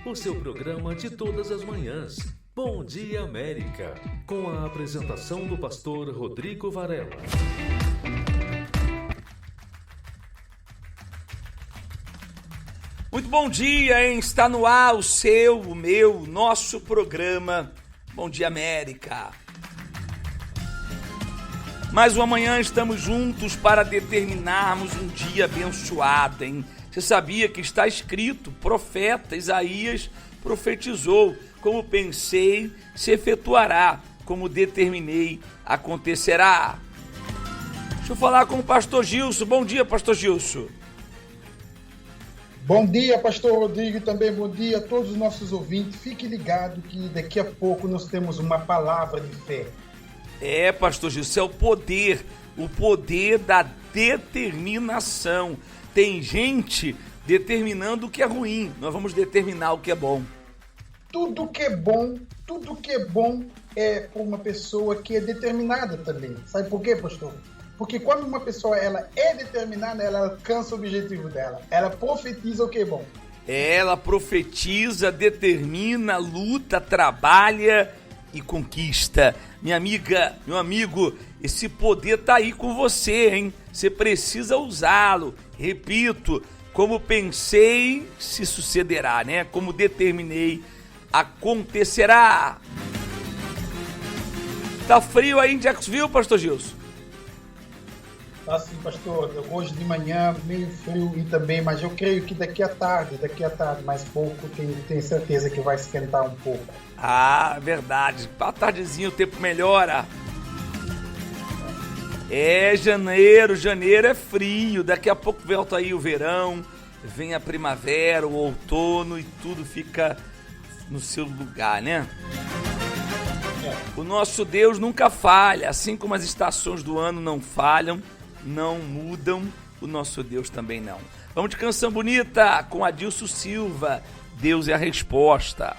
o seu programa de todas as manhãs. Bom Dia América, com a apresentação do pastor Rodrigo Varela. Muito bom dia, hein? Está no ar o seu, o meu, nosso programa Bom Dia América. Mais uma manhã estamos juntos para determinarmos um dia abençoado, hein? Você sabia que está escrito, profeta Isaías profetizou, como pensei, se efetuará, como determinei, acontecerá. Deixa eu falar com o pastor Gilson. Bom dia, pastor Gilson. Bom dia, pastor Rodrigo, e também bom dia a todos os nossos ouvintes. Fique ligado que daqui a pouco nós temos uma palavra de fé. É, pastor Gilson, é o poder da determinação. Tem gente determinando o que é ruim, nós vamos determinar o que é bom. Tudo que é bom é para uma pessoa que é determinada também. Sabe por quê, pastor? Porque quando uma pessoa ela é determinada, ela alcança o objetivo dela. Ela profetiza o que é bom. Ela profetiza, determina, luta, trabalha e conquista. Minha amiga, meu amigo, esse poder tá aí com você, hein? Você precisa usá-lo. Repito, como pensei, se sucederá, né? Como determinei, acontecerá. Tá frio aí em Jacksonville, pastor Gilson? Assim, pastor, hoje de manhã meio frio e também, mas eu creio que daqui à tarde, mais pouco, tenho certeza que vai esquentar um pouco. Ah, verdade. À tardezinha o tempo melhora. É, janeiro é frio. Daqui a pouco volta aí o verão, vem a primavera, o outono e tudo fica no seu lugar, né? O nosso Deus nunca falha, assim como as estações do ano não falham, não mudam, o nosso Deus também não. Vamos de canção bonita com Adilson Silva, Deus é a resposta.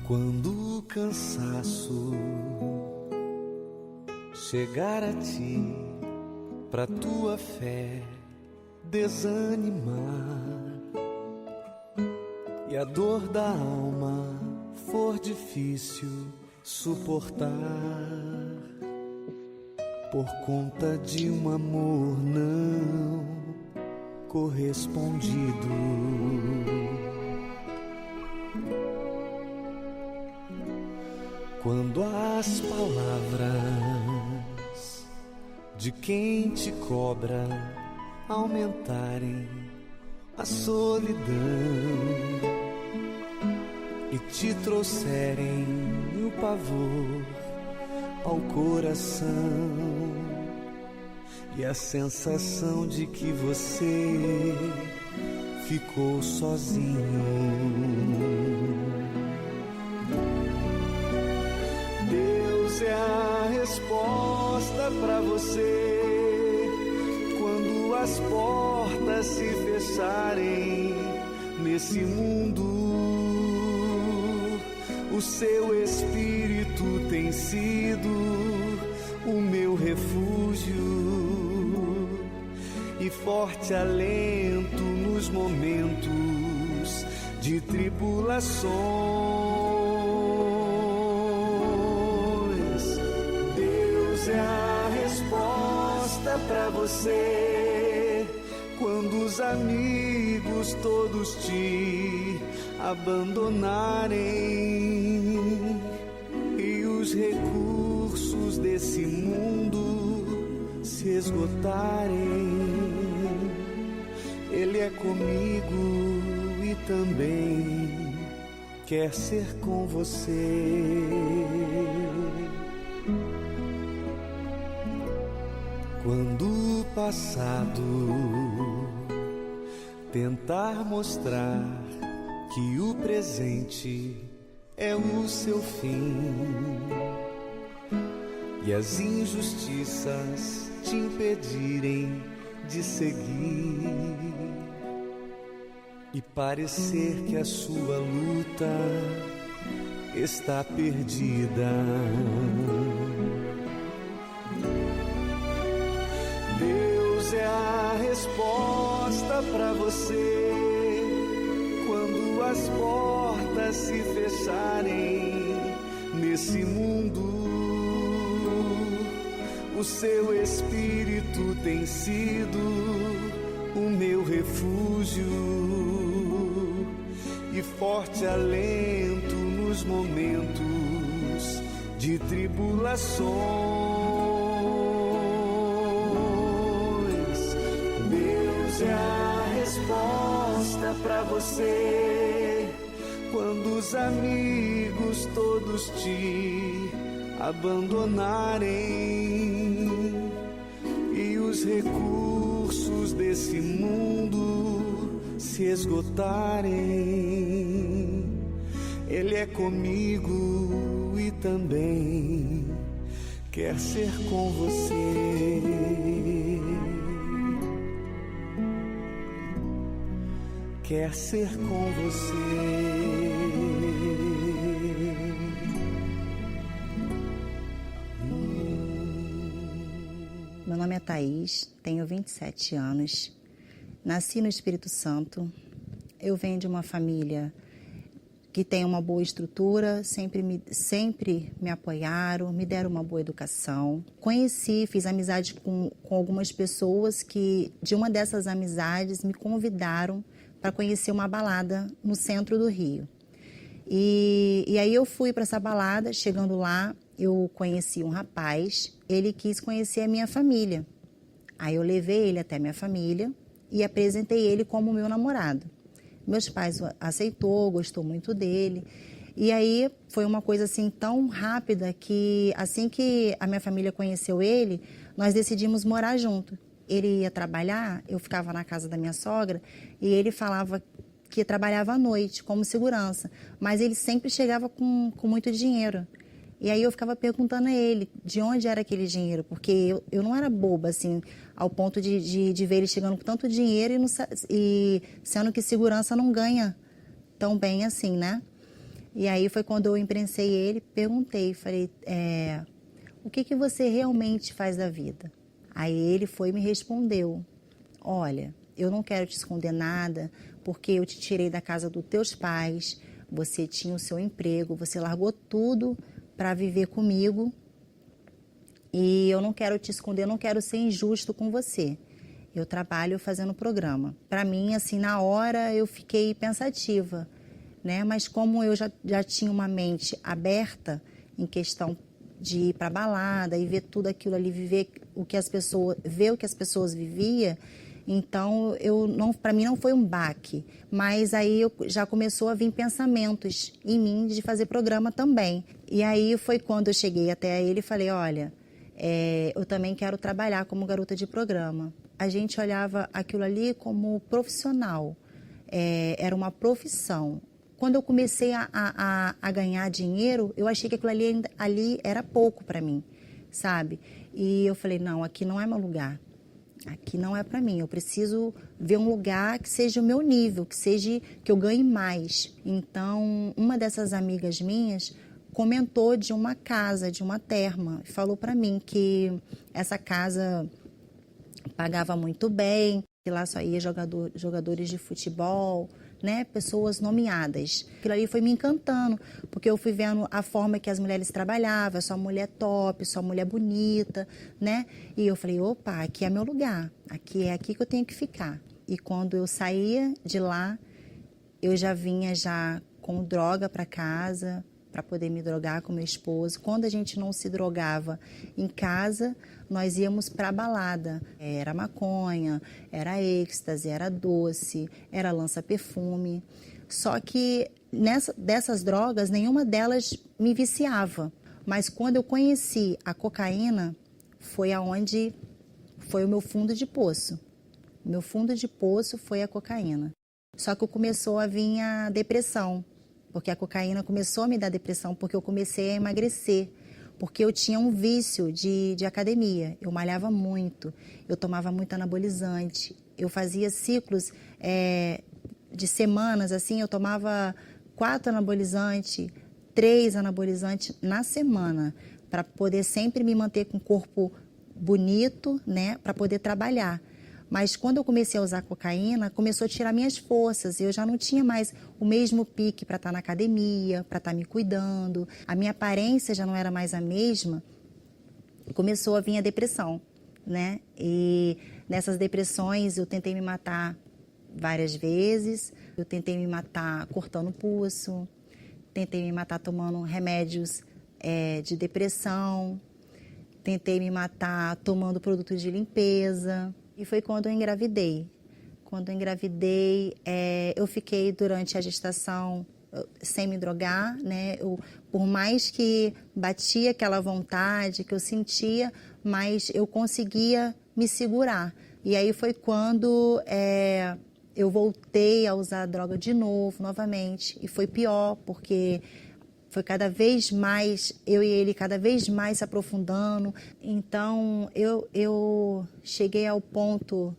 Quando o cansaço chegar a ti, pra tua fé desanimar e a dor da alma for difícil suportar, por conta de um amor não correspondido. Quando as palavras de quem te cobra aumentarem a solidão e te trouxerem o pavor ao coração e a sensação de que você ficou sozinho, é a resposta pra você. Quando as portas se fecharem nesse mundo, o seu espírito tem sido o meu refúgio e forte alento nos momentos de tribulações. É a resposta pra você. Quando os amigos todos te abandonarem e os recursos desse mundo se esgotarem, Ele é comigo e também quer ser com você. Quando o passado tentar mostrar que o presente é o seu fim e as injustiças te impedirem de seguir e parecer que a sua luta está perdida. Deus é a resposta para você quando as portas se fecharem nesse mundo. O seu Espírito tem sido o meu refúgio e forte alento nos momentos de tribulações. Deus é a resposta para você quando os amigos todos te abandonarem e os recursos desse mundo se esgotarem. Ele é comigo e também quer ser com você. Quer ser com você. Meu nome é Thaís, tenho 27 anos, nasci no Espírito Santo. Eu venho de uma família que tem uma boa estrutura, sempre me apoiaram, me deram uma boa educação. Fiz amizade com algumas pessoas que, de uma dessas amizades, me convidaram para conhecer uma balada no centro do Rio. E aí eu fui para essa balada, chegando lá, eu conheci um rapaz, ele quis conhecer a minha família. Aí eu levei ele até a minha família e apresentei ele como meu namorado. Meus pais aceitou, gostou muito dele. E aí foi uma coisa assim tão rápida que assim que a minha família conheceu ele, nós decidimos morar junto. Ele ia trabalhar, eu ficava na casa da minha sogra e ele falava que trabalhava à noite como segurança, mas ele sempre chegava com muito dinheiro. E aí eu ficava perguntando a ele de onde era aquele dinheiro, porque eu não era boba, assim, ao ponto de ver ele chegando com tanto dinheiro e sendo que segurança não ganha tão bem assim, né? E aí foi quando eu imprensei ele, perguntei, falei, o que você realmente faz da vida? Aí ele foi e me respondeu, olha, eu não quero te esconder nada, porque eu te tirei da casa dos teus pais, você tinha o seu emprego, você largou tudo para viver comigo e eu não quero te esconder, eu não quero ser injusto com você. Eu trabalho fazendo programa. Para mim, assim, na hora eu fiquei pensativa, né? Mas como eu já tinha uma mente aberta em questão de ir para balada e ver tudo aquilo ali, ver o que as pessoas viviam, então para mim não foi um baque, mas aí já começou a vir pensamentos em mim de fazer programa também. E aí foi quando eu cheguei até ele e falei, olha, eu também quero trabalhar como garota de programa. A gente olhava aquilo ali como profissional, era uma profissão. Quando eu comecei a ganhar dinheiro, eu achei que aquilo ali era pouco para mim, sabe? E eu falei, não, aqui não é meu lugar. Aqui não é para mim, eu preciso ver um lugar que seja o meu nível, que eu ganhe mais. Então, uma dessas amigas minhas comentou de uma casa, de uma terma, falou para mim que essa casa pagava muito bem, que lá só ia jogadores de futebol, né, pessoas nomeadas. Aquilo ali foi me encantando, porque eu fui vendo a forma que as mulheres trabalhavam, só mulher top, só mulher bonita, né? E eu falei, opa, aqui é meu lugar, é aqui que eu tenho que ficar. E quando eu saía de lá, eu já vinha com droga para casa, para poder me drogar com meu esposo. Quando a gente não se drogava em casa, nós íamos para a balada. Era maconha, era êxtase, era doce, era lança-perfume. Só que dessas drogas, nenhuma delas me viciava. Mas quando eu conheci a cocaína, foi o meu fundo de poço. O meu fundo de poço foi a cocaína. Só que começou a vir a depressão, porque a cocaína começou a me dar depressão, porque eu comecei a emagrecer, porque eu tinha um vício de academia. Eu malhava muito, eu tomava muito anabolizante, eu fazia ciclos de semanas, assim, eu tomava 4 anabolizantes, 3 anabolizantes na semana, para poder sempre me manter com o corpo bonito, né, para poder trabalhar. Mas quando eu comecei a usar cocaína, começou a tirar minhas forças. Eu já não tinha mais o mesmo pique para estar na academia, para estar me cuidando. A minha aparência já não era mais a mesma. Começou a vir a depressão, né? E nessas depressões eu tentei me matar várias vezes. Eu tentei me matar cortando o pulso. Tentei me matar tomando remédios de depressão. Tentei me matar tomando produtos de limpeza. E foi quando eu engravidei. Quando eu engravidei, eu fiquei durante a gestação sem me drogar, né? Por mais que batia aquela vontade que eu sentia, mas eu conseguia me segurar. E aí foi quando eu voltei a usar a droga de novo, novamente. E foi pior, porque foi cada vez mais, eu e ele cada vez mais se aprofundando. Então, eu cheguei ao ponto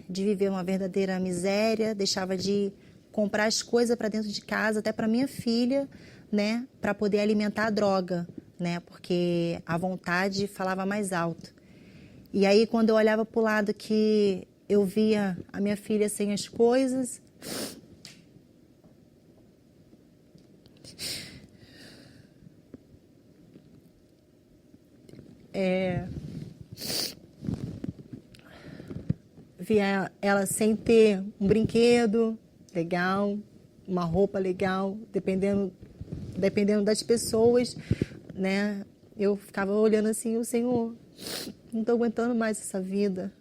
de viver uma verdadeira miséria, deixava de comprar as coisas para dentro de casa, até para minha filha, né, para poder alimentar a droga, né, porque a vontade falava mais alto. E aí, quando eu olhava para o lado que eu via a minha filha sem as coisas, via ela sem ter um brinquedo legal, uma roupa legal, dependendo das pessoas, né? Eu ficava olhando assim, o Senhor, não estou aguentando mais essa vida.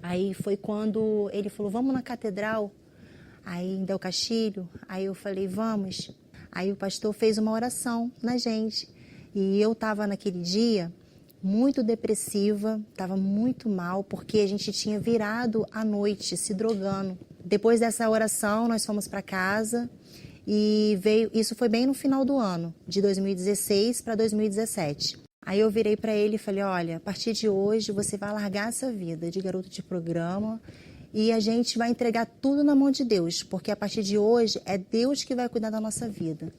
Aí foi quando ele falou, vamos na catedral, aí em Del Castilho. Aí eu falei, vamos. Aí o pastor fez uma oração na gente. E eu estava naquele dia muito depressiva, estava muito mal, porque a gente tinha virado à noite se drogando. Depois dessa oração, nós fomos para casa e isso foi bem no final do ano, de 2016 para 2017. Aí eu virei para ele e falei, olha, a partir de hoje você vai largar essa vida de garoto de programa e a gente vai entregar tudo na mão de Deus, porque a partir de hoje é Deus que vai cuidar da nossa vida.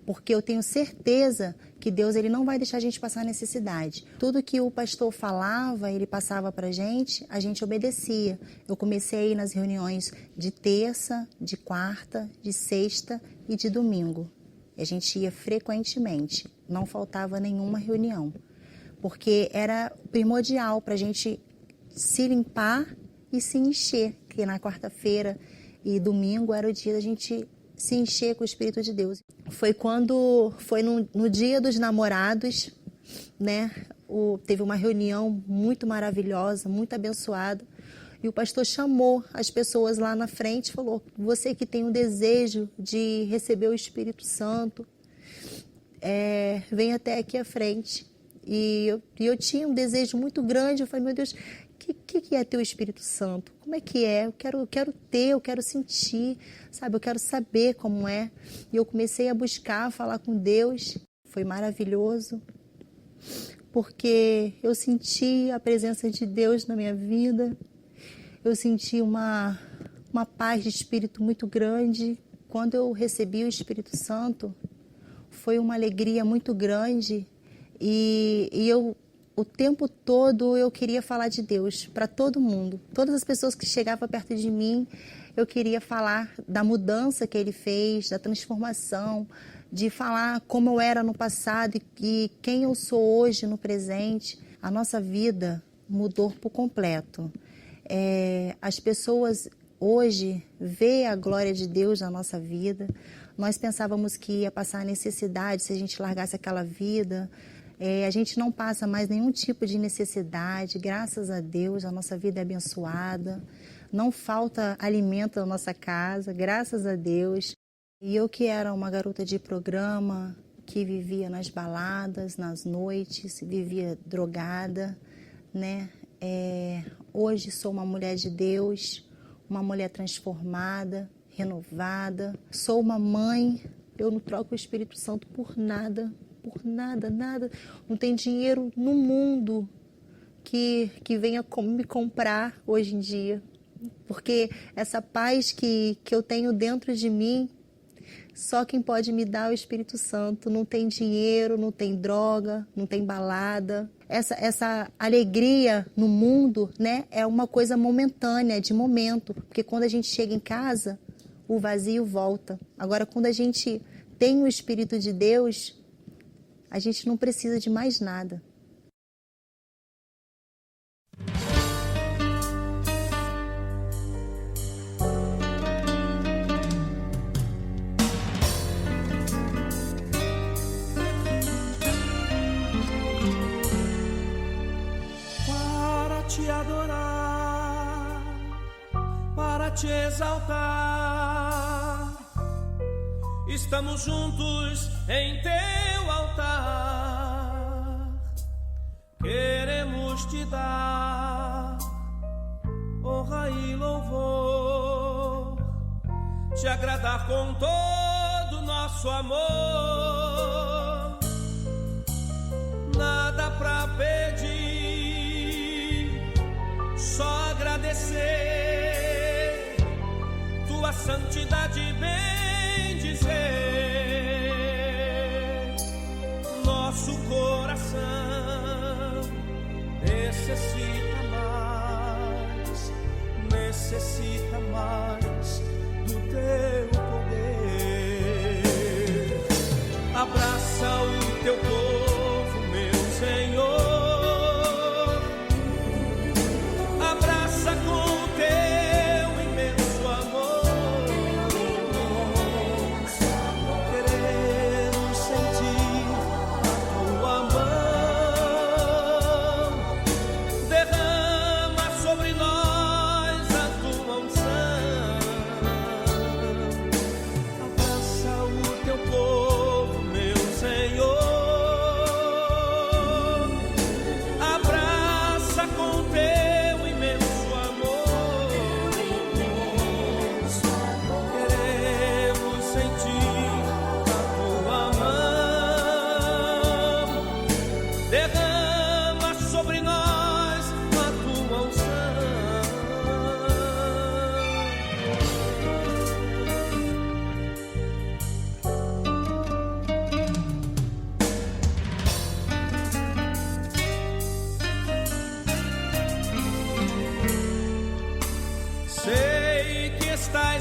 Porque eu tenho certeza que Deus ele não vai deixar a gente passar necessidade. Tudo que o pastor falava, ele passava para a gente obedecia. Eu comecei a ir nas reuniões de terça, de quarta, de sexta e de domingo. A gente ia frequentemente, não faltava nenhuma reunião. Porque era primordial para a gente se limpar e se encher. Que na quarta-feira e domingo era o dia da gente se encher com o Espírito de Deus. Foi no dia dos namorados, né? Teve uma reunião muito maravilhosa, muito abençoada. E o pastor chamou as pessoas lá na frente e falou, você que tem o desejo de receber o Espírito Santo, vem até aqui à frente. E eu tinha um desejo muito grande, eu falei, meu Deus, o que é ter o Espírito Santo? Como é que é? Eu quero ter, eu quero sentir, sabe? Eu quero saber como é. E eu comecei a buscar, a falar com Deus. Foi maravilhoso, porque eu senti a presença de Deus na minha vida. Eu senti uma paz de espírito muito grande. Quando eu recebi o Espírito Santo, foi uma alegria muito grande. E eu... O tempo todo eu queria falar de Deus para todo mundo. Todas as pessoas que chegavam perto de mim, eu queria falar da mudança que Ele fez, da transformação, de falar como eu era no passado e quem eu sou hoje no presente. A nossa vida mudou por completo. As pessoas hoje veem a glória de Deus na nossa vida. Nós pensávamos que ia passar necessidade se a gente largasse aquela vida. A gente não passa mais nenhum tipo de necessidade, graças a Deus, a nossa vida é abençoada, não falta alimento na nossa casa, graças a Deus. E eu que era uma garota de programa, que vivia nas baladas, nas noites, vivia drogada, né? Hoje sou uma mulher de Deus, uma mulher transformada, renovada. Sou uma mãe, eu não troco o Espírito Santo por nada, nada. Não tem dinheiro no mundo que venha me comprar hoje em dia. Porque essa paz que eu tenho dentro de mim, só quem pode me dar é o Espírito Santo. Não tem dinheiro, não tem droga, não tem balada. Essa alegria no mundo, né, é uma coisa momentânea, de momento. Porque quando a gente chega em casa, o vazio volta. Agora, quando a gente tem o Espírito de Deus, a gente não precisa de mais nada. Te adorar, para te exaltar, estamos juntos em teu altar, queremos te dar honra e louvor, te agradar com todo o nosso amor, nada pra pedir, só agradecer, tua santidade bem dizer. Nosso coração necessita mais do teu poder. Abraça o teu povo, meu Senhor.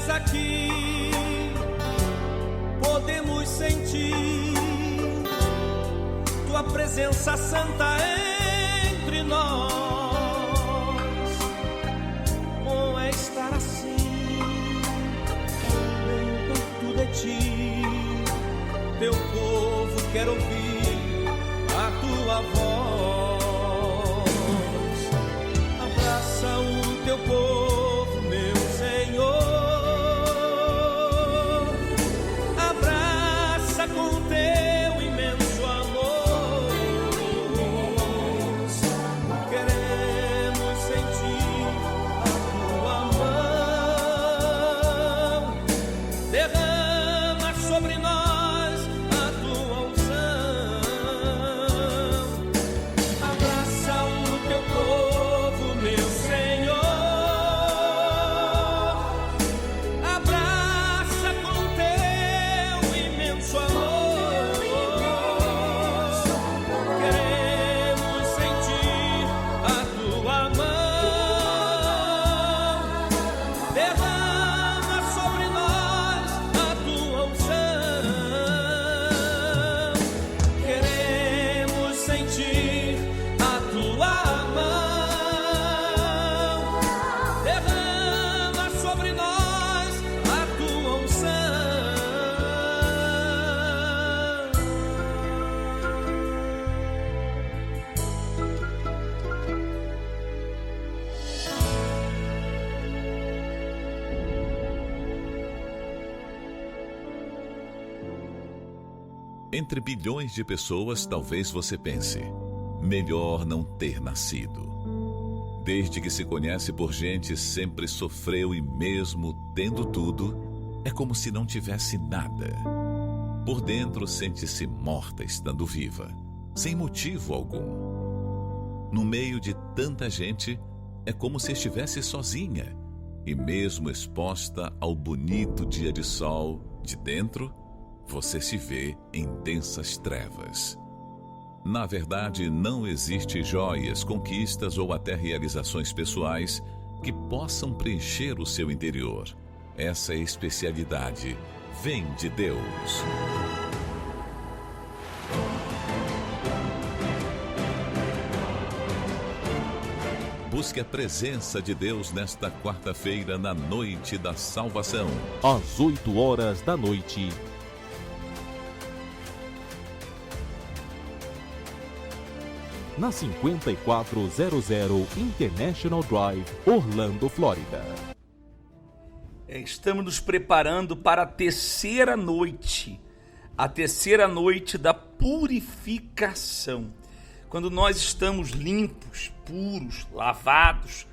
Aqui podemos sentir tua presença santa entre nós. Bom é estar assim, bem perto de ti. Teu povo quer ouvir a tua voz. Abraça o teu povo, meu Senhor. Com teu imenso amor, queremos sentir a tua mão, derrama sobre nós a tua unção, abraça o teu povo, meu Senhor. Entre bilhões de pessoas, talvez você pense: melhor não ter nascido. desde que se conhece por gente, sempre sofreu e mesmo tendo tudo, é como se não tivesse nada. Por dentro sente-se morta estando viva, sem motivo algum. No meio de tanta gente, é como se estivesse sozinha, e mesmo exposta ao bonito dia de sol, de dentro, você se vê em densas trevas. Na verdade, não existe joias, conquistas ou até realizações pessoais que possam preencher o seu interior. Essa especialidade vem de Deus. Busque a presença de Deus nesta quarta-feira, na noite da salvação. Às 8 horas da noite. Na 5400 International Drive, Orlando, Flórida. Estamos nos preparando para a terceira noite da purificação. Quando nós estamos limpos, puros, lavados,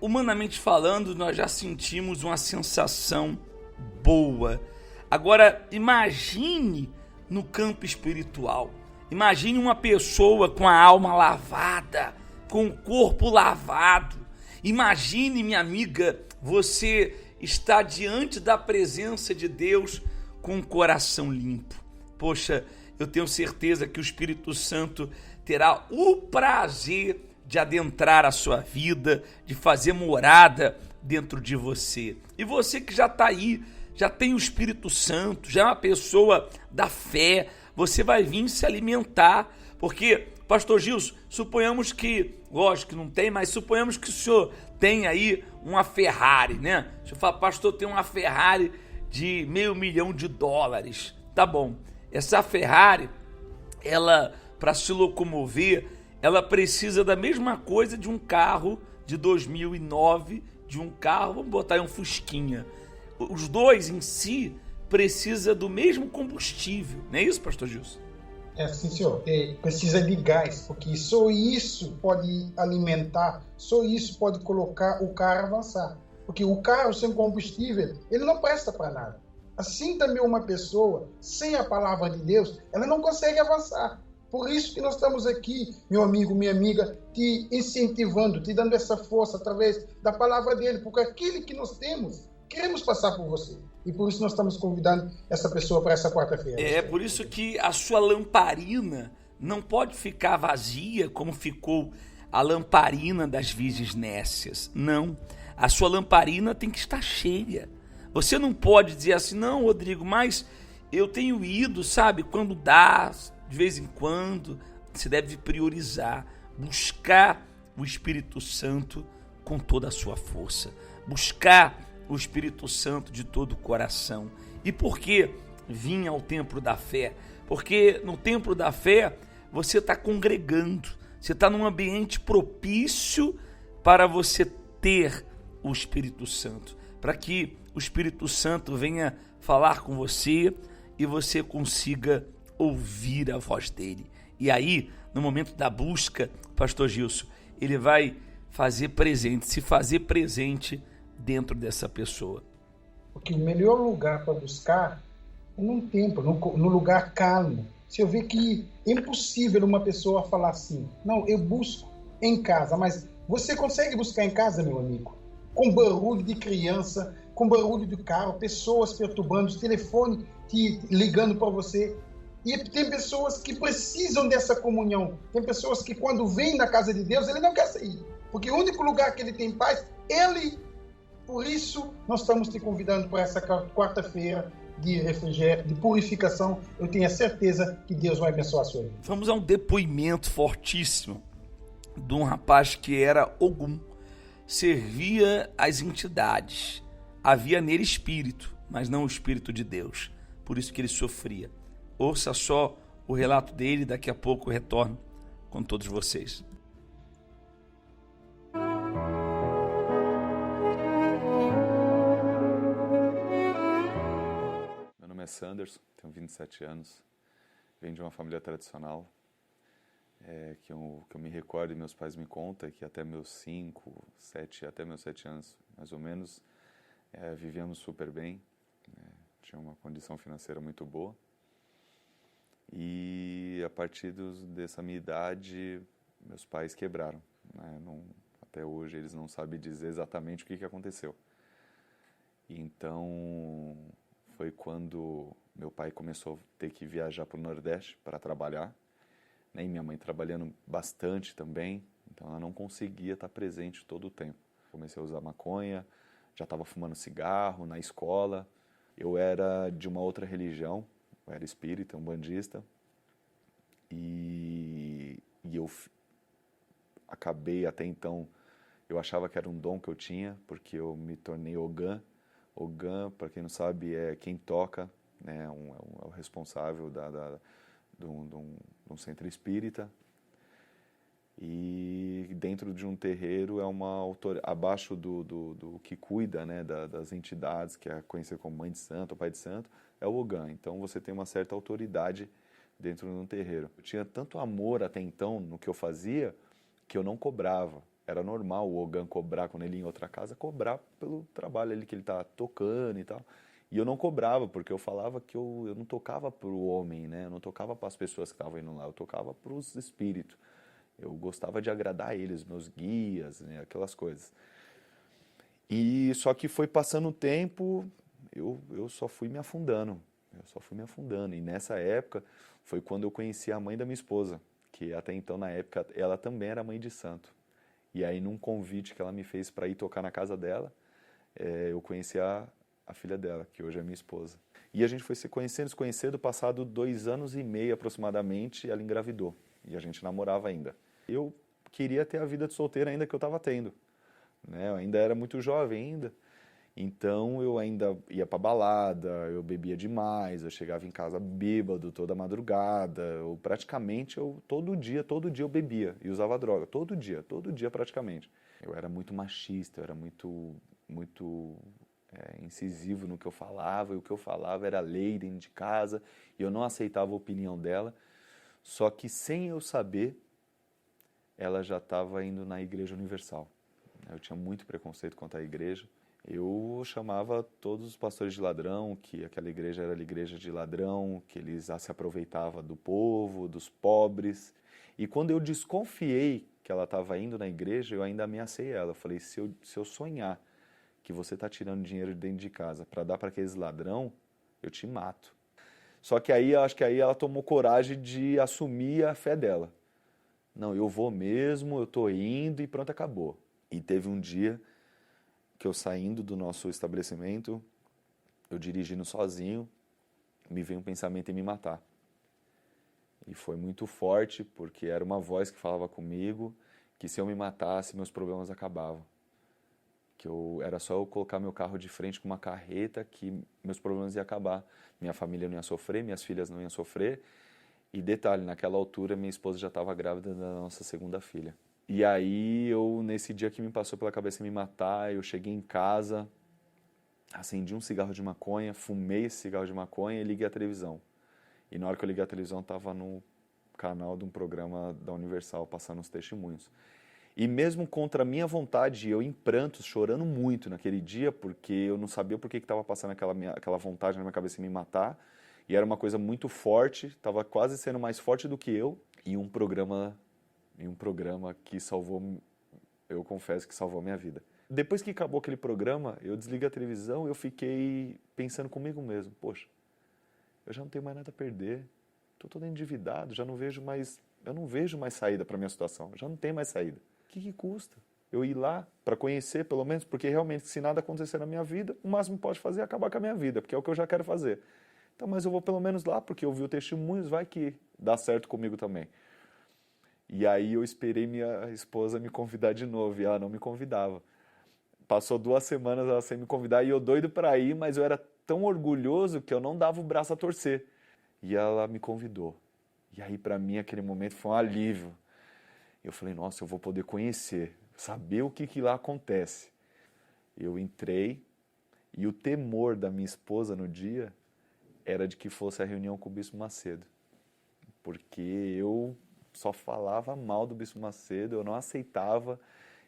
humanamente falando, nós já sentimos uma sensação boa. Agora, imagine no campo espiritual. Imagine uma pessoa com a alma lavada, com o corpo lavado. Imagine, minha amiga, você está diante da presença de Deus com o coração limpo. Poxa, eu tenho certeza que o Espírito Santo terá o prazer de adentrar a sua vida, de fazer morada dentro de você. E você que já está aí, já tem o Espírito Santo, já é uma pessoa da fé, você vai vir se alimentar, porque, pastor Gilson, suponhamos que, lógico que não tem, mas suponhamos que o senhor tem aí uma Ferrari, né? O senhor fala, pastor, tem uma Ferrari de $500 mil. Tá bom, essa Ferrari, ela, para se locomover, ela precisa da mesma coisa de um carro de 2009, de um carro, vamos botar aí um Fusquinha. Os dois em si precisa do mesmo combustível, não é isso, pastor Gilson? É sim, senhor. Precisa de gás, porque só isso pode alimentar, só isso pode colocar o carro avançar. Porque o carro sem combustível, ele não presta para nada. Assim também uma pessoa sem a palavra de Deus, ela não consegue avançar. Por isso que nós estamos aqui, meu amigo, minha amiga, te incentivando, te dando essa força através da palavra dele, porque aquilo que nós temos, queremos passar por você. E por isso nós estamos convidando essa pessoa para essa quarta-feira. É por isso que a sua lamparina não pode ficar vazia como ficou a lamparina das virgens nécias. Não, a sua lamparina tem que estar cheia. Você não pode dizer assim, não, Rodrigo, mas eu tenho ido, sabe, quando dá, de vez em quando. Você deve priorizar, buscar o Espírito Santo com toda a sua força, buscar o Espírito Santo de todo o coração. E por que vir ao templo da fé? Porque no templo da fé você está congregando, você está num ambiente propício para você ter o Espírito Santo, para que o Espírito Santo venha falar com você e você consiga ouvir a voz dele. E aí, no momento da busca, pastor Gilson, ele vai fazer presente, se fazer presente dentro dessa pessoa. Porque o melhor lugar para buscar é num templo, num lugar calmo. Se eu ver que é impossível uma pessoa falar assim, não, eu busco em casa, mas você consegue buscar em casa, meu amigo? Com barulho de criança, com barulho de carro, pessoas perturbando, telefone te ligando para você. E tem pessoas que precisam dessa comunhão. Tem pessoas que quando vêm na casa de Deus, ele não quer sair. Porque o único lugar que ele tem paz, ele. Por isso, nós estamos te convidando para essa quarta-feira de refrigério, de purificação. Eu tenho a certeza que Deus vai abençoar a sua vida. Vamos a um depoimento fortíssimo de um rapaz que era Ogum. Servia as entidades. Havia nele espírito, mas não o Espírito de Deus. Por isso que ele sofria. Ouça só o relato dele, daqui a pouco eu retorno com todos vocês. Meu nome é Sanderson, tenho 27 anos, venho de uma família tradicional. que eu me recordo e meus pais me contam, que até meus 7 anos, mais ou menos, vivíamos super bem, tinha uma condição financeira muito boa. E a partir dessa minha idade, meus pais quebraram, né? Até hoje eles não sabem dizer exatamente o que aconteceu. Então, foi quando meu pai começou a ter que viajar para o Nordeste para trabalhar, né? E minha mãe trabalhando bastante também, então ela não conseguia estar presente todo o tempo. Comecei a usar maconha, já estava fumando cigarro na escola. Eu era de uma outra religião, eu era espírita, umbandista, e eu acabei até então, eu achava que era um dom que eu tinha, porque eu me tornei Ogã. Ogã, para quem não sabe, é quem toca, né? É o responsável de um centro espírita. E dentro de um terreiro é uma abaixo do que cuida, né, das entidades, que é conhecido como Mãe de Santo ou Pai de Santo, é o Ogã. Então você tem uma certa autoridade dentro de um terreiro. Eu tinha tanto amor até então no que eu fazia que eu não cobrava. Era normal o Ogã cobrar quando ele ia em outra casa, cobrar pelo trabalho ali que ele está tocando e tal. E eu não cobrava, porque eu falava que eu não tocava para o homem, né? Eu não tocava para as pessoas que estavam indo lá, eu tocava para os espíritos. Eu gostava de agradar eles, meus guias, né? Aquelas coisas. E só que foi passando o tempo, eu só fui me afundando. E nessa época foi quando eu conheci a mãe da minha esposa, que até então, na época, ela também era mãe de santo. E aí, num convite que ela me fez para ir tocar na casa dela, eu conheci a filha dela, que hoje é minha esposa. E a gente foi se conhecendo, passado 2 anos e meio aproximadamente, ela engravidou. E a gente namorava ainda. Eu queria ter a vida de solteiro ainda que eu estava tendo, né? Eu ainda era muito jovem ainda. Então eu ainda ia pra balada, eu bebia demais, eu chegava em casa bêbado toda madrugada, todo dia eu bebia e usava droga, todo dia praticamente. Eu era muito machista, eu era muito incisivo no que eu falava, e o que eu falava era lei dentro de casa, e eu não aceitava a opinião dela, só que sem eu saber, ela já estava indo na Igreja Universal. Eu tinha muito preconceito contra a igreja. Eu chamava todos os pastores de ladrão, que aquela igreja era a igreja de ladrão, que eles se aproveitavam do povo, dos pobres. E quando eu desconfiei que ela estava indo na igreja, eu ainda ameacei ela. Eu falei, se eu sonhar que você está tirando dinheiro de dentro de casa para dar para aqueles ladrão, eu te mato. Só que aí, acho que aí ela tomou coragem de assumir a fé dela. Não, eu vou mesmo, eu estou indo e pronto, acabou. E teve um dia que eu saindo do nosso estabelecimento, eu dirigindo sozinho, me veio um pensamento em me matar. E foi muito forte, porque era uma voz que falava comigo, que se eu me matasse, meus problemas acabavam. Era só eu colocar meu carro de frente com uma carreta que meus problemas iam acabar. Minha família não ia sofrer, minhas filhas não iam sofrer. E detalhe, naquela altura minha esposa já estava grávida da nossa segunda filha. E aí, nesse dia que me passou pela cabeça me matar, eu cheguei em casa, acendi um cigarro de maconha, fumei esse cigarro de maconha e liguei a televisão. E na hora que eu liguei a televisão, estava no canal de um programa da Universal, passando os testemunhos. E mesmo contra a minha vontade, eu em prantos, chorando muito naquele dia, porque eu não sabia por que estava passando aquela vontade na minha cabeça de me matar. E era uma coisa muito forte, estava quase sendo mais forte do que eu. E um programa que eu confesso que salvou a minha vida. Depois que acabou aquele programa, eu desliguei a televisão e eu fiquei pensando comigo mesmo. Poxa, eu já não tenho mais nada a perder. Estou todo endividado, eu não vejo mais saída para a minha situação. Já não tem mais saída. O que custa? Eu ir lá para conhecer, pelo menos, porque realmente, se nada acontecer na minha vida, o máximo que pode fazer é acabar com a minha vida, porque é o que eu já quero fazer. Então, mas eu vou pelo menos lá, porque eu vi o testemunhos, vai que dá certo comigo também. E aí eu esperei minha esposa me convidar de novo, e ela não me convidava. Passou 2 semanas ela sem me convidar, e eu doido para ir, mas eu era tão orgulhoso que eu não dava o braço a torcer. E ela me convidou. E aí para mim aquele momento foi um alívio. Eu falei, nossa, eu vou poder conhecer, saber o que lá acontece. Eu entrei, e o temor da minha esposa no dia era de que fosse a reunião com o Bispo Macedo. Porque eu só falava mal do Bispo Macedo, eu não aceitava.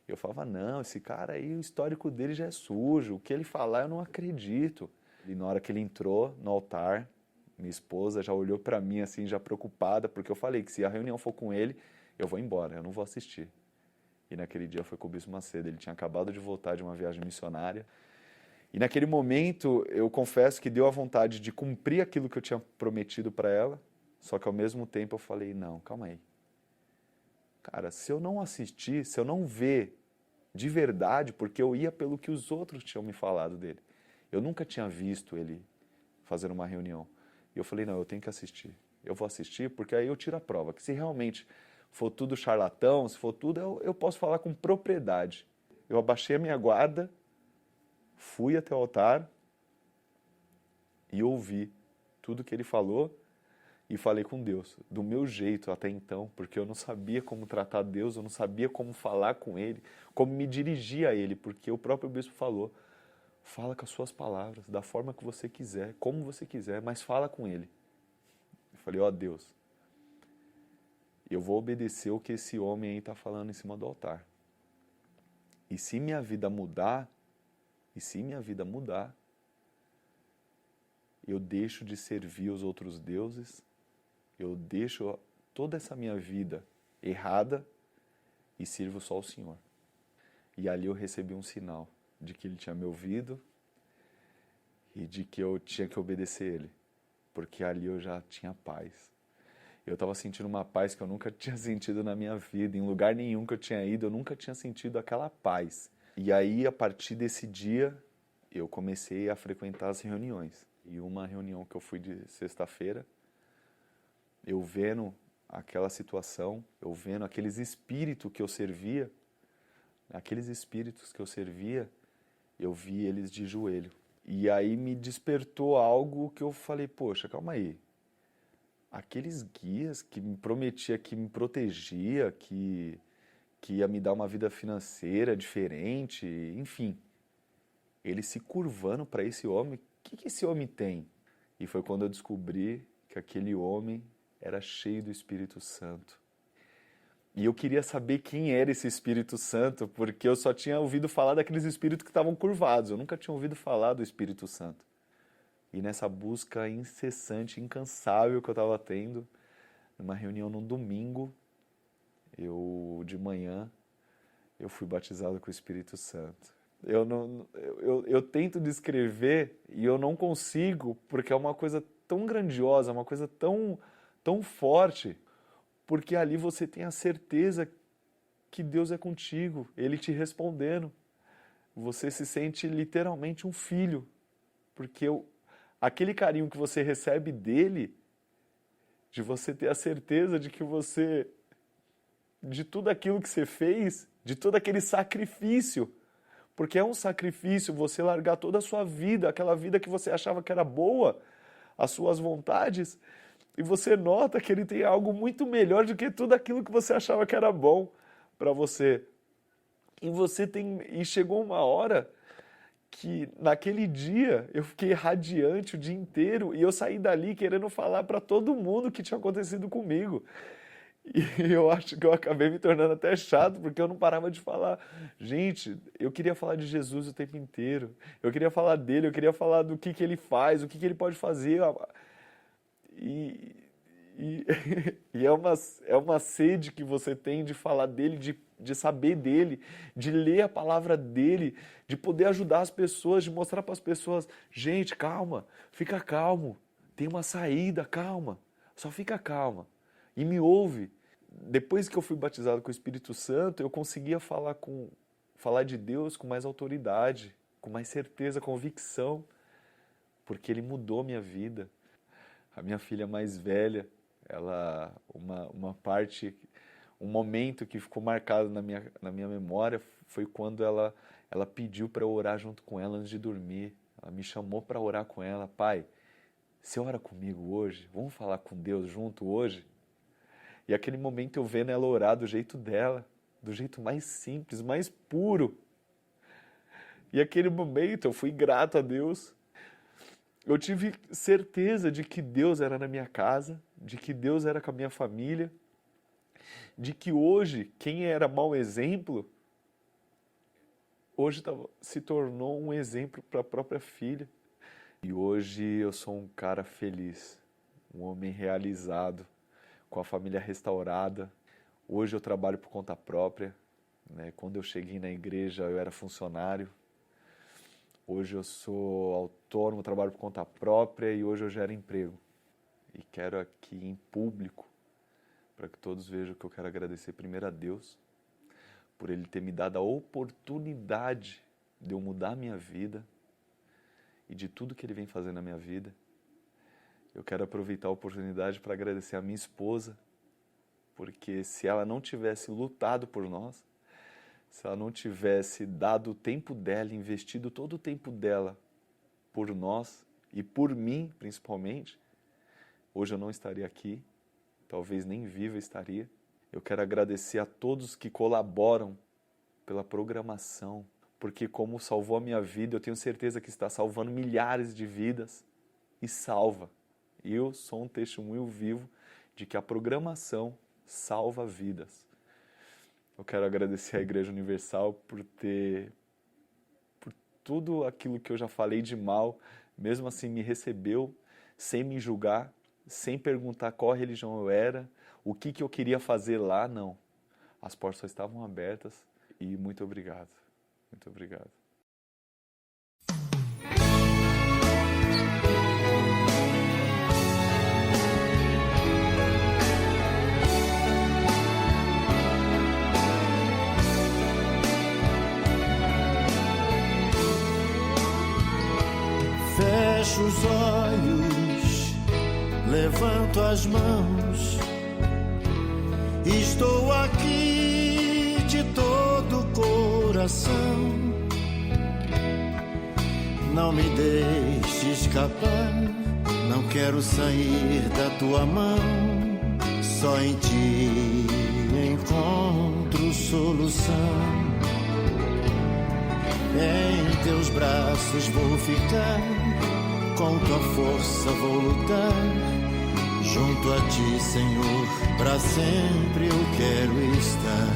Eu falava, não, esse cara aí, o histórico dele já é sujo, o que ele falar eu não acredito. E na hora que ele entrou no altar, minha esposa já olhou para mim assim, já preocupada, porque eu falei que se a reunião for com ele, eu vou embora, eu não vou assistir. E naquele dia foi com o Bispo Macedo, ele tinha acabado de voltar de uma viagem missionária. E naquele momento, eu confesso que deu a vontade de cumprir aquilo que eu tinha prometido para ela, só que ao mesmo tempo eu falei, não, calma aí. Cara, se eu não assistir, se eu não ver de verdade, porque eu ia pelo que os outros tinham me falado dele. Eu nunca tinha visto ele fazer uma reunião. E eu falei, não, eu tenho que assistir. Eu vou assistir porque aí eu tiro a prova. Que se realmente for tudo charlatão, se for tudo, eu posso falar com propriedade. Eu abaixei a minha guarda, fui até o altar e ouvi tudo que ele falou e falei com Deus, do meu jeito até então, porque eu não sabia como tratar Deus, eu não sabia como falar com Ele, como me dirigir a Ele, porque o próprio bispo falou, fala com as suas palavras, da forma que você quiser, como você quiser, mas fala com Ele. Eu falei, ó Deus, eu vou obedecer o que esse homem aí está falando em cima do altar. E se minha vida mudar, eu deixo de servir os outros deuses, eu deixo toda essa minha vida errada e sirvo só o Senhor. E ali eu recebi um sinal de que Ele tinha me ouvido e de que eu tinha que obedecer Ele, porque ali eu já tinha paz. Eu estava sentindo uma paz que eu nunca tinha sentido na minha vida, em lugar nenhum que eu tinha ido, eu nunca tinha sentido aquela paz. E aí, a partir desse dia, eu comecei a frequentar as reuniões. E uma reunião que eu fui de sexta-feira, eu vendo aquela situação, eu vendo aqueles espíritos que eu servia, eu vi eles de joelho. E aí me despertou algo que eu falei, poxa, calma aí. Aqueles guias que me prometia, que me protegia, que ia me dar uma vida financeira diferente, enfim. Ele se curvando para esse homem, o que esse homem tem? E foi quando eu descobri que aquele homem era cheio do Espírito Santo. E eu queria saber quem era esse Espírito Santo, porque eu só tinha ouvido falar daqueles espíritos que estavam curvados, eu nunca tinha ouvido falar do Espírito Santo. E nessa busca incessante, incansável que eu estava tendo, numa reunião num domingo, de manhã, eu fui batizado com o Espírito Santo. Eu tento descrever e eu não consigo, porque é uma coisa tão grandiosa, uma coisa tão forte, porque ali você tem a certeza que Deus é contigo, Ele te respondendo. Você se sente literalmente um filho, porque aquele carinho que você recebe dele, de você ter a certeza de que de tudo aquilo que você fez, de todo aquele sacrifício, porque é um sacrifício você largar toda a sua vida, aquela vida que você achava que era boa, as suas vontades, e você nota que ele tem algo muito melhor do que tudo aquilo que você achava que era bom para você. E chegou uma hora que naquele dia eu fiquei radiante o dia inteiro e eu saí dali querendo falar para todo mundo o que tinha acontecido comigo. E eu acho que eu acabei me tornando até chato, porque eu não parava de falar. Gente, eu queria falar de Jesus o tempo inteiro. Eu queria falar dele, eu queria falar do que ele faz, o que ele pode fazer. E é uma sede que você tem de falar dele, de saber dele, de ler a palavra dele, de poder ajudar as pessoas, de mostrar para as pessoas, gente, calma, fica calmo, tem uma saída, calma, só fica calma. E me ouve. Depois que eu fui batizado com o Espírito Santo, eu conseguia falar de Deus com mais autoridade, com mais certeza, convicção, porque Ele mudou minha vida. A minha filha mais velha, um momento que ficou marcado na minha memória foi quando ela pediu para eu orar junto com ela antes de dormir. Ela me chamou para orar com ela. Pai, você ora comigo hoje? Vamos falar com Deus junto hoje? E aquele momento eu vendo ela orar do jeito dela, do jeito mais simples, mais puro. E aquele momento eu fui grato a Deus. Eu tive certeza de que Deus era na minha casa, de que Deus era com a minha família. de que hoje, quem era mau exemplo, hoje se tornou um exemplo para a própria filha. E hoje eu sou um cara feliz, um homem realizado, com a família restaurada. Hoje eu trabalho por conta própria, né? Quando eu cheguei na igreja eu era funcionário. Hoje eu sou autônomo, trabalho por conta própria e hoje eu gero emprego. E quero aqui em público, para que todos vejam que eu quero agradecer primeiro a Deus, por Ele ter me dado a oportunidade de eu mudar a minha vida e de tudo que Ele vem fazendo na minha vida. Eu quero aproveitar a oportunidade para agradecer a minha esposa, porque se ela não tivesse lutado por nós, se ela não tivesse dado o tempo dela, investido todo o tempo dela por nós e por mim principalmente, hoje eu não estaria aqui, talvez nem vivo eu estaria. Eu quero agradecer a todos que colaboram pela programação, porque como salvou a minha vida, eu tenho certeza que está salvando milhares de vidas e salva. Eu sou um testemunho vivo de que a programação salva vidas. Eu quero agradecer à Igreja Universal por tudo aquilo que eu já falei de mal, mesmo assim me recebeu sem me julgar, sem perguntar qual religião eu era, o que eu queria fazer lá, não. As portas só estavam abertas e muito obrigado. Muito obrigado. Fecho os olhos, levanto as mãos, estou aqui de todo o coração. Não me deixe escapar, não quero sair da tua mão. Só em ti encontro solução. Em teus braços vou ficar, com tua força vou lutar. Junto a ti, Senhor, pra sempre eu quero estar.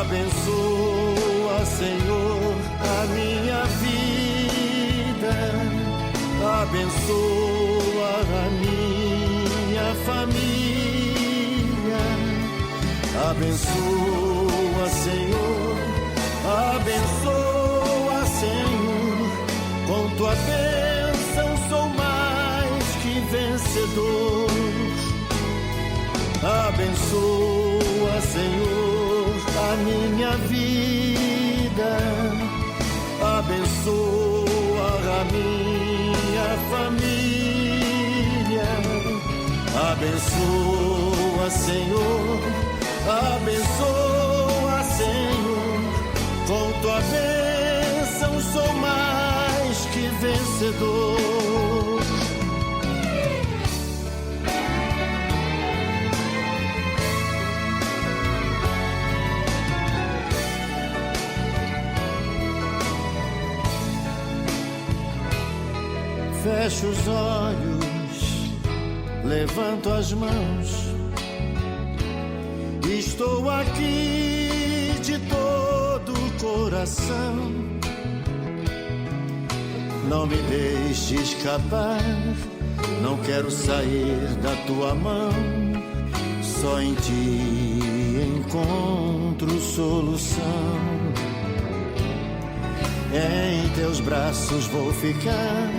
Abençoa, Senhor, a minha vida. Abençoa a minha família. Abençoa, Senhor, abençoa, Senhor, com tua bênção sou mais que vencedor. Abençoa, Senhor, a minha vida. Abençoa a minha família. Abençoa, Senhor, abençoa, Senhor, com tua bênção sou mais que vencedor. Fecho os olhos, levanto as mãos, estou aqui de todo o coração. Não me deixe escapar, não quero sair da tua mão. Só em ti encontro solução. Em teus braços vou ficar,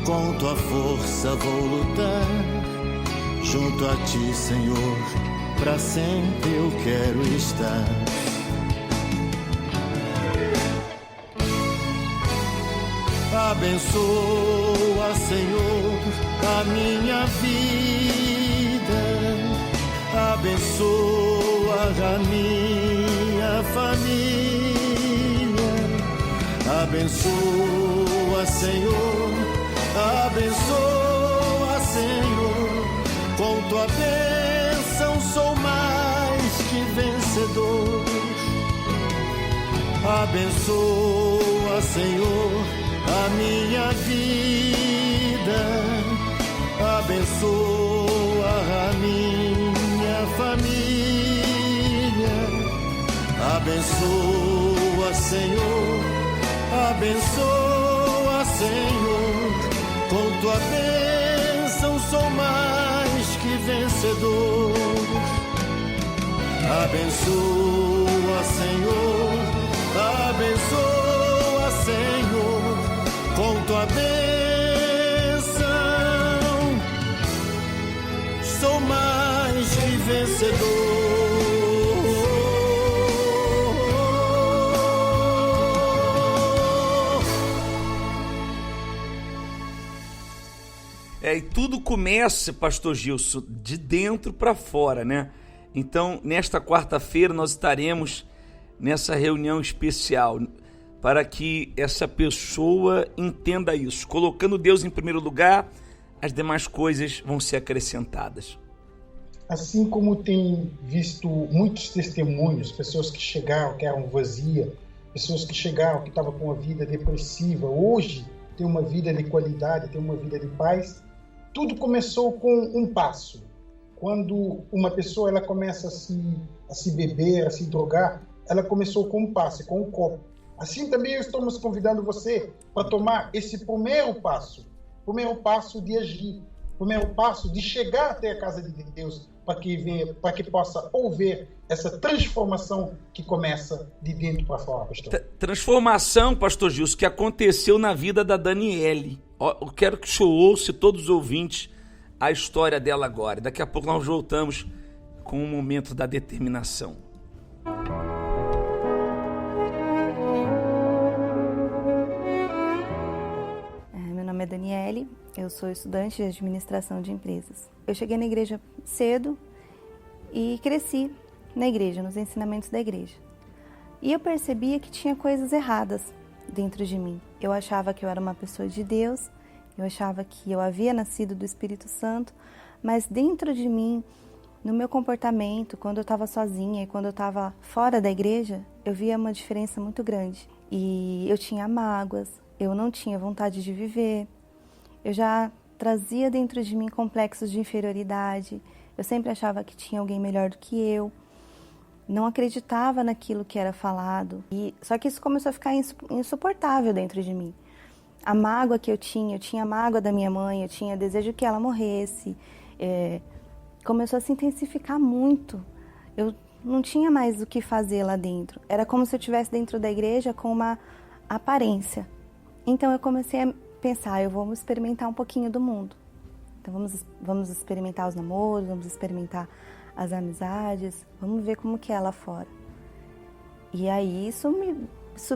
com tua força vou lutar. Junto a ti, Senhor, pra sempre eu quero estar. Abençoa, Senhor, a minha vida. Abençoa a minha família. Abençoa, Senhor, abençoa, Senhor, com tua bênção sou mais que vencedor. Abençoa, Senhor, a minha vida. abençoa a minha família, abençoa, Senhor, abençoa, Senhor, com tua bênção sou mais que vencedor. Abençoa, Senhor, abençoa, Senhor, com tua bênção sou mais que vencedor. E tudo começa, pastor Gilson, de dentro para fora, né? Então, nesta quarta-feira nós estaremos nessa reunião especial para que essa pessoa entenda isso. Colocando Deus em primeiro lugar, as demais coisas vão ser acrescentadas. Assim como tem visto muitos testemunhos, pessoas que chegaram, que eram vazias, pessoas que chegaram, que estavam com uma vida depressiva, hoje tem uma vida de qualidade, tem uma vida de paz. Tudo começou com um passo. Quando uma pessoa ela começa a se beber, a se drogar, ela começou com um passo, com um copo. Assim também estamos convidando você para tomar esse primeiro passo de agir, primeiro passo de chegar até a casa de Deus, para que possa ouvir essa transformação que começa de dentro para fora, pastor. Transformação, pastor Gilson, que aconteceu na vida da Daniele. Eu quero que o senhor ouça, todos os ouvintes, a história dela agora. Daqui a pouco nós voltamos com o momento da determinação. Meu nome é Daniele, eu sou estudante de administração de empresas. Eu cheguei na igreja cedo e cresci na igreja, nos ensinamentos da igreja. E eu percebia que tinha coisas erradas dentro de mim. Eu achava que eu era uma pessoa de Deus, eu achava que eu havia nascido do Espírito Santo, mas dentro de mim, no meu comportamento, quando eu estava sozinha e quando eu estava fora da igreja, eu via uma diferença muito grande. E eu tinha mágoas, eu não tinha vontade de viver, eu já trazia dentro de mim complexos de inferioridade, eu sempre achava que tinha alguém melhor do que eu, não acreditava naquilo que era falado. Só que isso começou a ficar insuportável dentro de mim. A mágoa que eu tinha mágoa da minha mãe, eu tinha desejo que ela morresse, começou a se intensificar muito. Eu não tinha mais o que fazer lá dentro. Era como se eu estivesse dentro da igreja com uma aparência. Então eu comecei a pensar, vamos experimentar um pouquinho do mundo. Então vamos experimentar os namoros, vamos experimentar as amizades, vamos ver como que é lá fora. E aí isso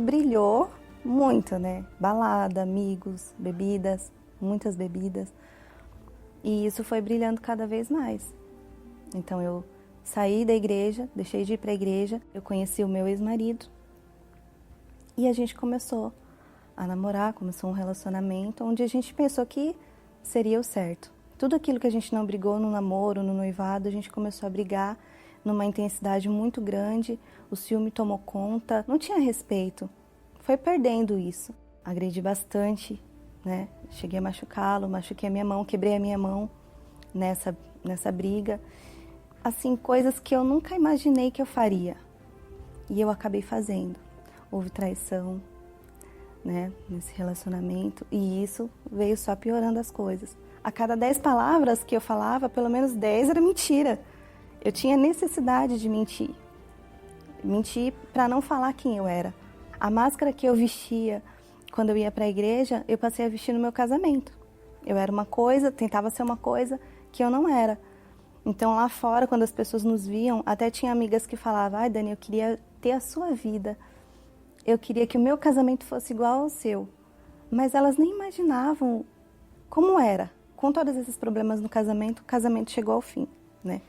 brilhou muito, né? Balada, amigos, bebidas, muitas bebidas. E isso foi brilhando cada vez mais. Então eu saí da igreja, deixei de ir para a igreja, eu conheci o meu ex-marido e a gente começou a namorar, começou um relacionamento onde a gente pensou que seria o certo. Tudo aquilo que a gente não brigou no namoro, no noivado, a gente começou a brigar numa intensidade muito grande, o ciúme tomou conta, não tinha respeito, foi perdendo isso. Agredi bastante, né? Cheguei a machucá-lo, machuquei a minha mão, quebrei a minha mão nessa briga. Assim, coisas que eu nunca imaginei que eu faria. E eu acabei fazendo. Houve traição, né, nesse relacionamento, e isso veio só piorando as coisas. A cada 10 palavras que eu falava, pelo menos 10 era mentira. Eu tinha necessidade de mentir. Mentir para não falar quem eu era. A máscara que eu vestia quando eu ia para a igreja, eu passei a vestir no meu casamento. Eu era uma coisa, tentava ser uma coisa que eu não era. Então lá fora, quando as pessoas nos viam, até tinha amigas que falavam, ai Dani, eu queria ter a sua vida. Eu queria que o meu casamento fosse igual ao seu. Mas elas nem imaginavam como era. Com todos esses problemas no casamento, o casamento chegou ao fim, né?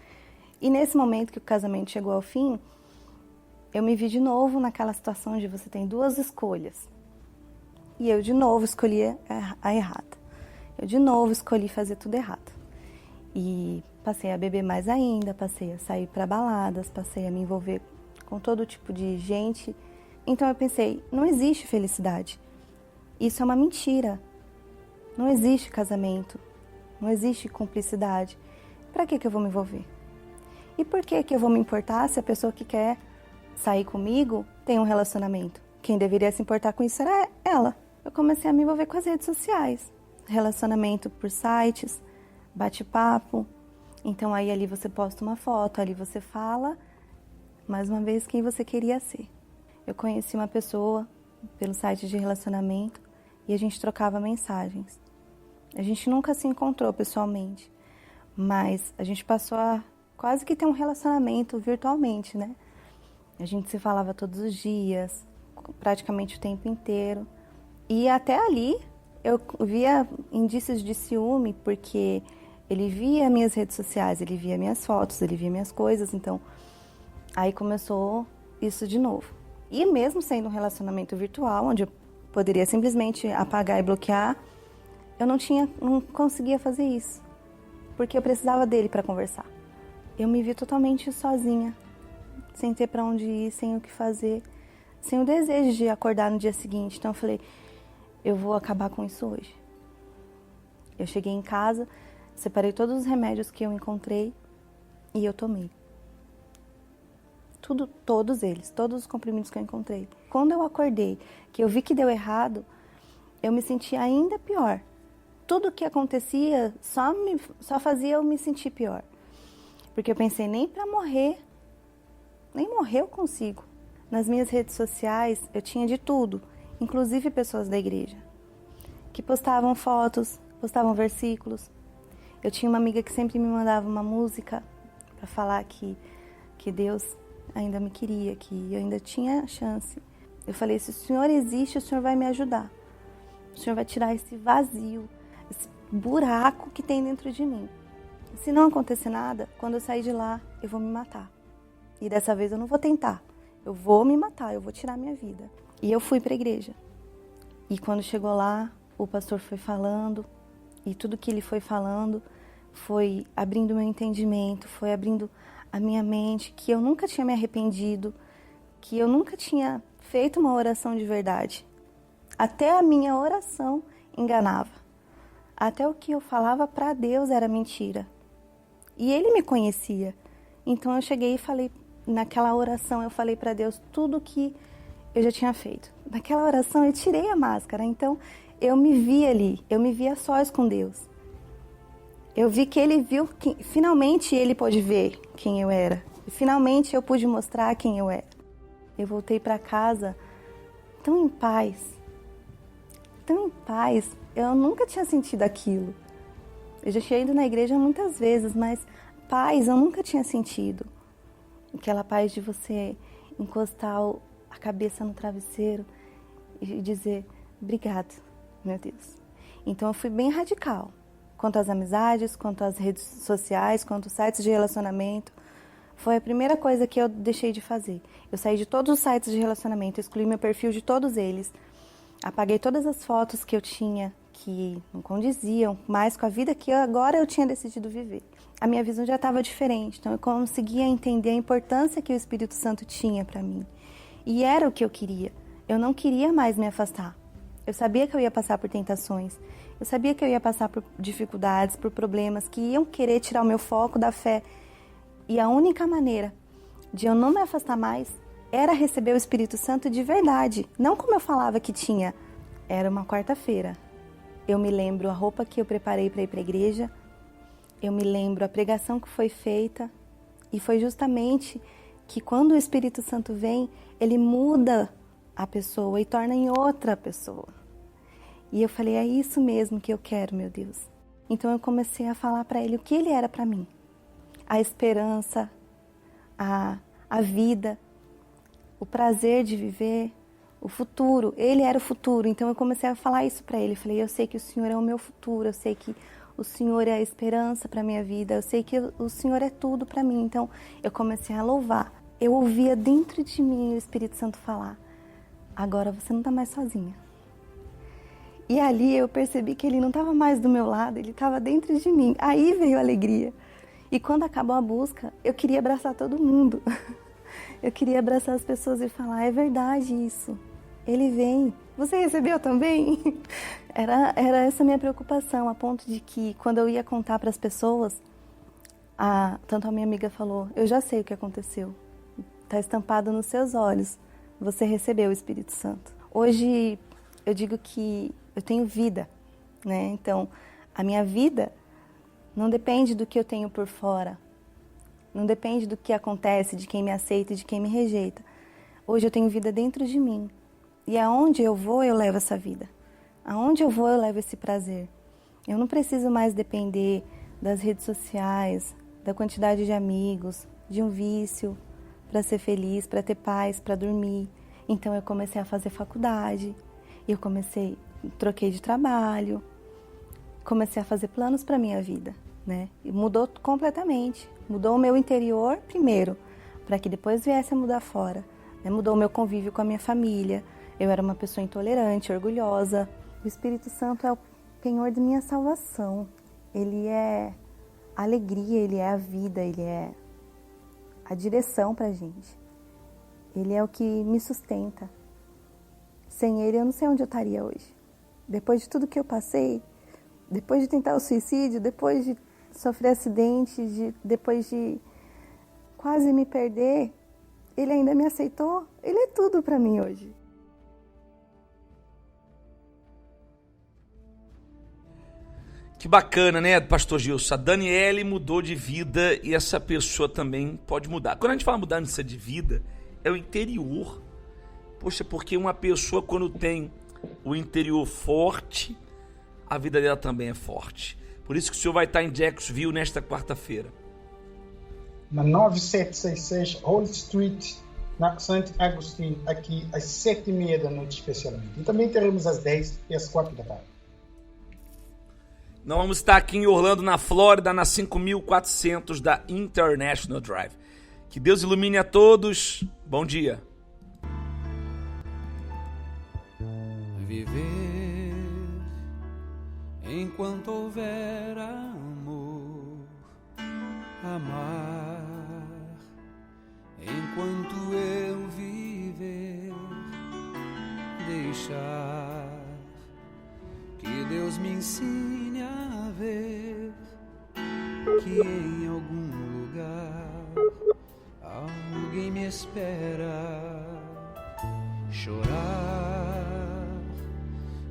E nesse momento que o casamento chegou ao fim, eu me vi de novo naquela situação onde você tem duas escolhas. E eu de novo escolhi a errada. Eu de novo escolhi fazer tudo errado. E passei a beber mais ainda, passei a sair para baladas, passei a me envolver com todo tipo de gente. Então eu pensei, não existe felicidade. Isso é uma mentira. Não existe casamento. não existe cumplicidade. Para que eu vou me envolver? E por que eu vou me importar se a pessoa que quer sair comigo tem um relacionamento? Quem deveria se importar com isso era ela. Eu comecei a me envolver com as redes sociais. Relacionamento por sites, bate-papo. Então aí ali você posta uma foto, ali você fala, mais uma vez, quem você queria ser. Eu conheci uma pessoa pelo site de relacionamento e a gente trocava mensagens. A gente nunca se encontrou pessoalmente, mas a gente passou a quase que ter um relacionamento virtualmente, né? A gente se falava todos os dias, praticamente o tempo inteiro. E até ali eu via indícios de ciúme, porque ele via minhas redes sociais, ele via minhas fotos, ele via minhas coisas, então aí começou isso de novo. E mesmo sendo um relacionamento virtual, onde eu poderia simplesmente apagar e bloquear, eu não conseguia fazer isso, porque eu precisava dele para conversar. Eu me vi totalmente sozinha, sem ter para onde ir, sem o que fazer, sem o desejo de acordar no dia seguinte. Então eu falei, eu vou acabar com isso hoje. Eu cheguei em casa, separei todos os remédios que eu encontrei e eu tomei. Todos eles, todos os comprimidos que eu encontrei. Quando eu acordei, que eu vi que deu errado, eu me senti ainda pior. Tudo que acontecia só fazia eu me sentir pior. Porque eu pensei, nem morrer eu consigo. Nas minhas redes sociais, eu tinha de tudo, inclusive pessoas da igreja, que postavam fotos, postavam versículos. Eu tinha uma amiga que sempre me mandava uma música para falar que Deus ainda me queria, que eu ainda tinha chance. Eu falei, se o Senhor existe, o Senhor vai me ajudar. O Senhor vai tirar esse vazio, esse buraco que tem dentro de mim. Se não acontecer nada, quando eu sair de lá, eu vou me matar. E dessa vez eu não vou tentar. Eu vou me matar, eu vou tirar minha vida. E eu fui para a igreja. E quando chegou lá, o pastor foi falando, e tudo que ele foi falando foi abrindo meu entendimento, foi abrindo a minha mente, que eu nunca tinha me arrependido, que eu nunca tinha feito uma oração de verdade. Até a minha oração enganava. Até o que eu falava para Deus era mentira. E ele me conhecia. Então eu cheguei e falei, naquela oração eu falei para Deus tudo que eu já tinha feito. Naquela oração eu tirei a máscara, então eu me vi ali, eu me vi a sós com Deus. Eu vi que ele viu, que finalmente ele pôde ver quem eu era. E finalmente eu pude mostrar quem eu era. Eu voltei para casa tão em paz. Tão em paz. Eu nunca tinha sentido aquilo. Eu já tinha ido na igreja muitas vezes, mas paz eu nunca tinha sentido. Aquela paz de você encostar a cabeça no travesseiro e dizer, obrigado, meu Deus. Então eu fui bem radical. Quanto às amizades, quanto às redes sociais, quanto aos sites de relacionamento. Foi a primeira coisa que eu deixei de fazer. Eu saí de todos os sites de relacionamento, excluí meu perfil de todos eles. Apaguei todas as fotos que eu tinha, que não condiziam mais com a vida que agora eu tinha decidido viver. A minha visão já estava diferente, então eu conseguia entender a importância que o Espírito Santo tinha para mim. E era o que eu queria. Eu não queria mais me afastar. Eu sabia que eu ia passar por tentações. Eu sabia que eu ia passar por dificuldades, por problemas que iam querer tirar o meu foco da fé. E a única maneira de eu não me afastar mais era receber o Espírito Santo de verdade. Não como eu falava que tinha. Era uma quarta-feira. Eu me lembro a roupa que eu preparei para ir para a igreja. Eu me lembro a pregação que foi feita. E foi justamente que quando o Espírito Santo vem, ele muda a pessoa e torna em outra pessoa. E eu falei, é isso mesmo que eu quero, meu Deus. Então eu comecei a falar para ele o que ele era para mim. A esperança, a vida, o prazer de viver, o futuro. Ele era o futuro, então eu comecei a falar isso para ele. Eu falei, eu sei que o Senhor é o meu futuro, eu sei que o Senhor é a esperança para minha vida, eu sei que o Senhor é tudo para mim. Então eu comecei a louvar. Eu ouvia dentro de mim o Espírito Santo falar, agora você não está mais sozinha. E ali eu percebi que ele não estava mais do meu lado, ele estava dentro de mim. Aí veio a alegria. E quando acabou a busca, eu queria abraçar todo mundo. Eu queria abraçar as pessoas e falar, é verdade isso. Ele vem. Você recebeu também? Era essa minha preocupação, a ponto de que quando eu ia contar para as pessoas, tanto a minha amiga falou, eu já sei o que aconteceu, está estampado nos seus olhos, você recebeu o Espírito Santo. Hoje eu digo que eu tenho vida, né? Então a minha vida não depende do que eu tenho por fora, não depende do que acontece, de quem me aceita e de quem me rejeita. Hoje eu tenho vida dentro de mim e aonde eu vou eu levo essa vida. Aonde eu vou, eu levo esse prazer. Eu não preciso mais depender das redes sociais, da quantidade de amigos, de um vício, para ser feliz, para ter paz, para dormir. Então eu comecei a fazer faculdade, troquei de trabalho, comecei a fazer planos para a minha vida, né? E mudou completamente. Mudou o meu interior primeiro, para que depois viesse a mudar fora. Né? Mudou o meu convívio com a minha família. Eu era uma pessoa intolerante, orgulhosa. O Espírito Santo é o penhor de minha salvação. Ele é a alegria, ele é a vida, ele é a direção pra gente. Ele é o que me sustenta. Sem ele eu não sei onde eu estaria hoje. Depois de tudo que eu passei, depois de tentar o suicídio, depois de sofrer acidente, depois de quase me perder, ele ainda me aceitou. Ele é tudo pra mim hoje. Que bacana, né, pastor Gilson? A Daniele mudou de vida e essa pessoa também pode mudar. Quando a gente fala mudança de vida, é o interior. Poxa, porque uma pessoa quando tem o interior forte, a vida dela também é forte. Por isso que o senhor vai estar em Jacksonville nesta quarta-feira. Na 9766 Old Street, na Santo Agostinho, aqui às 7h30 da noite especialmente. E também teremos às 10 e às 4 da tarde. Nós vamos estar aqui em Orlando, na Flórida, na 5400 da International Drive. Que Deus ilumine a todos. Bom dia. Viver enquanto houver amor, amar enquanto eu viver, deixar que Deus me ensine a ver que em algum lugar alguém me espera. Chorar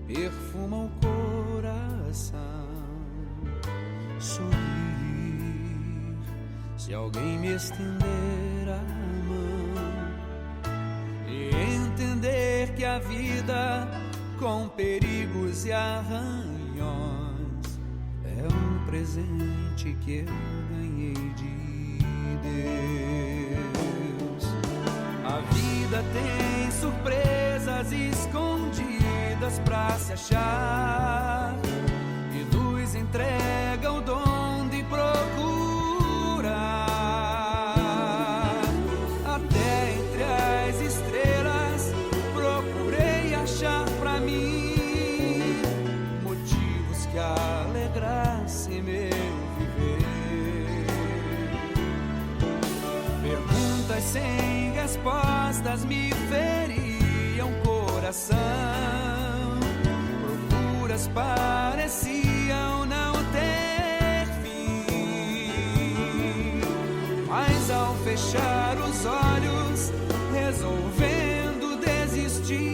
perfuma o coração, sorrir se alguém me estender a mão, e entender que a vida com perigos e arranhões é um presente que eu ganhei de Deus. A vida tem surpresas escondidas pra se achar e nos entrega o dom de procurar. Até entre as estrelas procurei achar pra mim motivos que alegrassem meu viver. Perguntas sem respostas me feriam o coração, procuras pareciam não ter fim, mas ao fechar os olhos resolvendo desistir,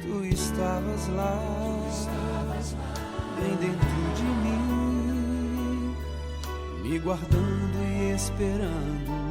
tu estavas lá, bem dentro de mim, me guardando e esperando